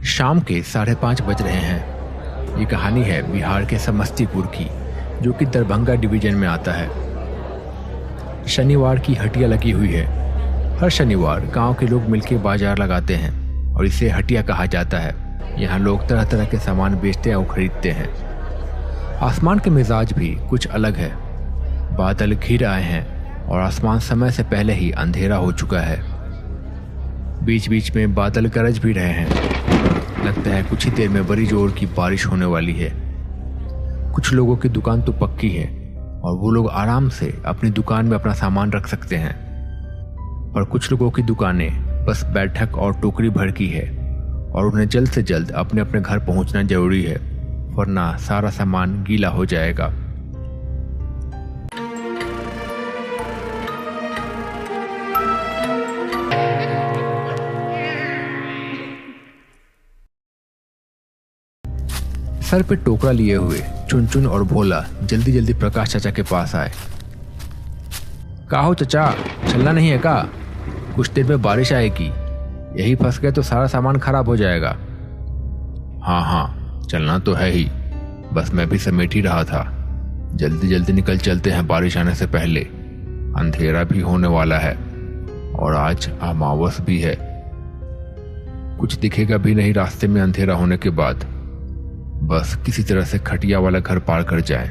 शाम के 5:30 बज रहे हैं। ये कहानी है बिहार के समस्तीपुर की, जो कि दरभंगा डिवीजन में आता है। शनिवार की हटिया लगी हुई है। हर शनिवार गांव के लोग मिलकर बाजार लगाते हैं और इसे हटिया कहा जाता है। यहाँ लोग तरह तरह के सामान बेचते और खरीदते हैं। आसमान के मिजाज भी कुछ अलग है। बादल घिर आए हैं और आसमान समय से पहले ही अंधेरा हो चुका है। बीच बीच में बादल गरज भी रहे हैं। लगता है कुछ ही देर में बड़ी जोर की बारिश होने वाली है। कुछ लोगों की दुकान तो पक्की है और वो लोग आराम से अपनी दुकान में अपना सामान रख सकते हैं, और कुछ लोगों की दुकानें बस बैठक और टोकरी भर की है और उन्हें जल्द से जल्द अपने अपने घर पहुंचना जरूरी है, वरना सारा सामान गीला हो जाएगा। सर पे टोकरा लिए हुए चुनचुन और भोला जल्दी जल्दी प्रकाश चाचा के पास आए। का हो चाचा, चलना नहीं है का? कुछ देर में बारिश आएगी, यही फंस गए तो सारा सामान खराब हो जाएगा। हाँ, चलना तो है ही, बस मैं भी समेट ही रहा था। जल्दी जल्दी निकल चलते हैं बारिश आने से पहले। अंधेरा भी होने वाला है और आज अमावस भी है। कुछ दिखेगा भी नहीं रास्ते में अंधेरा होने के बाद। बस किसी तरह से खटिया वाला घर पार कर जाए।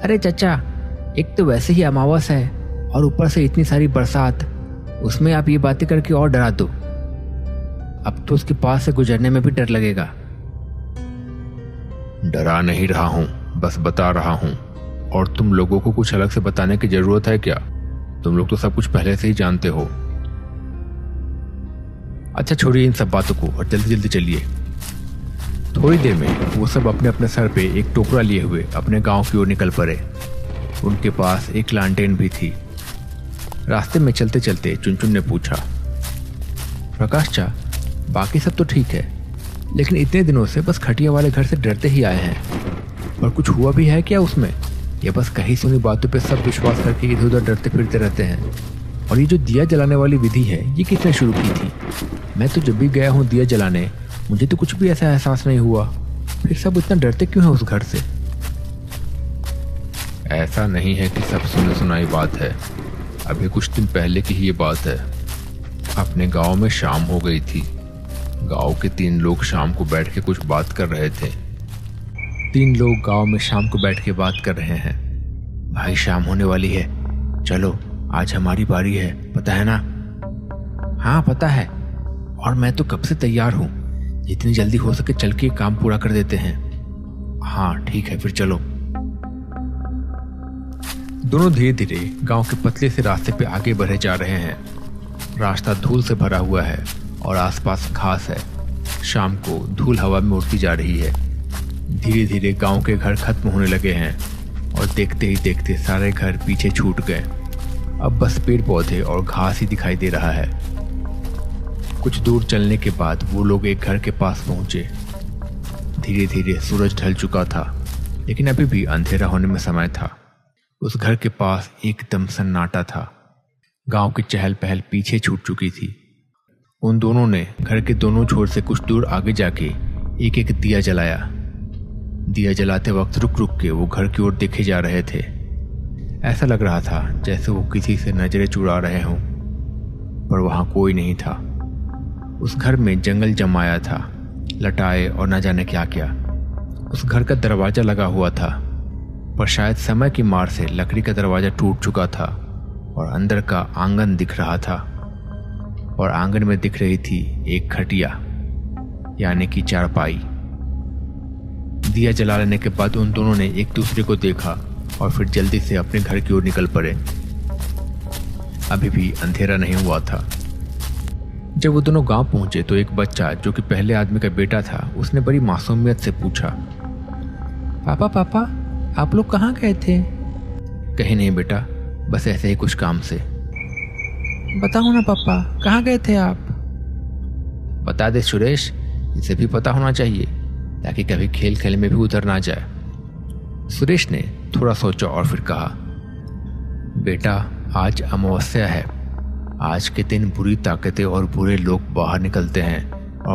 अरे चाचा, एक तो वैसे ही अमावस है और ऊपर से इतनी सारी बरसात, उसमें आप ये बातें करके और डरा दो। अब तो उसके पास से गुजरने में भी डर लगेगा। डरा नहीं रहा हूं, बस बता रहा हूं। और तुम लोगों को कुछ अलग से बताने की जरूरत है क्या? तुम लोग तो सब कुछ पहले से ही जानते हो। अच्छा, छोड़िए इन सब बातों को और जल्दी जल्दी चलिए। थोड़ी देर में वो सब अपने अपने सर पे एक टोकरा लिए हुए अपने गांव की ओर निकल पड़े। उनके पास एक लालटेन भी थी। रास्ते में चलते चलते चुनचुन ने पूछा, प्रकाश चा, बाकी सब तो ठीक है, लेकिन इतने दिनों से बस खटिया वाले घर से डरते ही आए हैं, और कुछ हुआ भी है क्या उसमें? ये बस कहीं सुनी बातों पे सब विश्वास करके इधर उधर डरते फिरते रहते हैं। और ये जो दिया जलाने वाली विधि है, ये किसने शुरू की थी? मैं तो जब भी गया हूँ दिया जलाने, मुझे तो कुछ भी ऐसा एहसास नहीं हुआ। फिर सब इतना डरते क्यों है उस घर से? ऐसा नहीं है कि सब सुनी सुनाई बात है। अभी कुछ दिन पहले की ही ये बात है। अपने गांव में शाम हो गई थी। गांव के 3 लोग शाम को बैठ के कुछ बात कर रहे थे। 3 लोग गांव में शाम को बैठ के बात कर रहे हैं। भाई, शाम होने वाली है, चलो आज हमारी बारी है, पता है ना? हाँ पता है, और मैं तो कब से तैयार हूँ। जितनी जल्दी हो सके चल के काम पूरा कर देते हैं। हाँ ठीक है, फिर चलो। दोनों धीरे धीरे गांव के पतले से रास्ते पे आगे बढ़े जा रहे हैं। रास्ता धूल से भरा हुआ है और आसपास घास है। शाम को धूल हवा में उड़ती जा रही है। धीरे धीरे गांव के घर खत्म होने लगे हैं और देखते ही देखते सारे घर पीछे छूट गए। अब बस पेड़ पौधे और घास ही दिखाई दे रहा है। कुछ दूर चलने के बाद वो लोग एक घर के पास पहुंचे। धीरे धीरे सूरज ढल चुका था, लेकिन अभी भी अंधेरा होने में समय था। उस घर के पास एकदम सन्नाटा था। गांव की चहल पहल पीछे छूट चुकी थी। उन दोनों ने घर के दोनों छोर से कुछ दूर आगे जाके एक एक दिया जलाया। दिया जलाते वक्त रुक रुक के वो घर की ओर देखे जा रहे थे। ऐसा लग रहा था जैसे वो किसी से नजरें चुरा रहे हों, पर वहां कोई नहीं था। उस घर में जंगल जमाया था, लटाए और न जाने क्या क्या। उस घर का दरवाजा लगा हुआ था, पर शायद समय की मार से लकड़ी का दरवाजा टूट चुका था और अंदर का आंगन दिख रहा था। और आंगन में दिख रही थी एक खटिया, यानी कि चारपाई। दिया जला लेने के बाद उन दोनों ने एक दूसरे को देखा और फिर जल्दी से अपने घर की ओर निकल पड़े। अभी भी अंधेरा नहीं हुआ था। जब वो दोनों गांव पहुंचे तो एक बच्चा, जो कि पहले आदमी का बेटा था, उसने बड़ी मासूमियत से पूछा, पापा, आप लोग कहाँ गए थे? कहीं नहीं बेटा, बस ऐसे ही कुछ काम से। बताओ ना पापा, कहाँ गए थे आप? बता दे सुरेश, इसे भी पता होना चाहिए ताकि कभी खेल खेल में भी उतर ना जाए। सुरेश ने थोड़ा सोचा और फिर कहा, बेटा आज अमावस्या है आज के दिन बुरी ताकतें और बुरे लोग बाहर निकलते हैं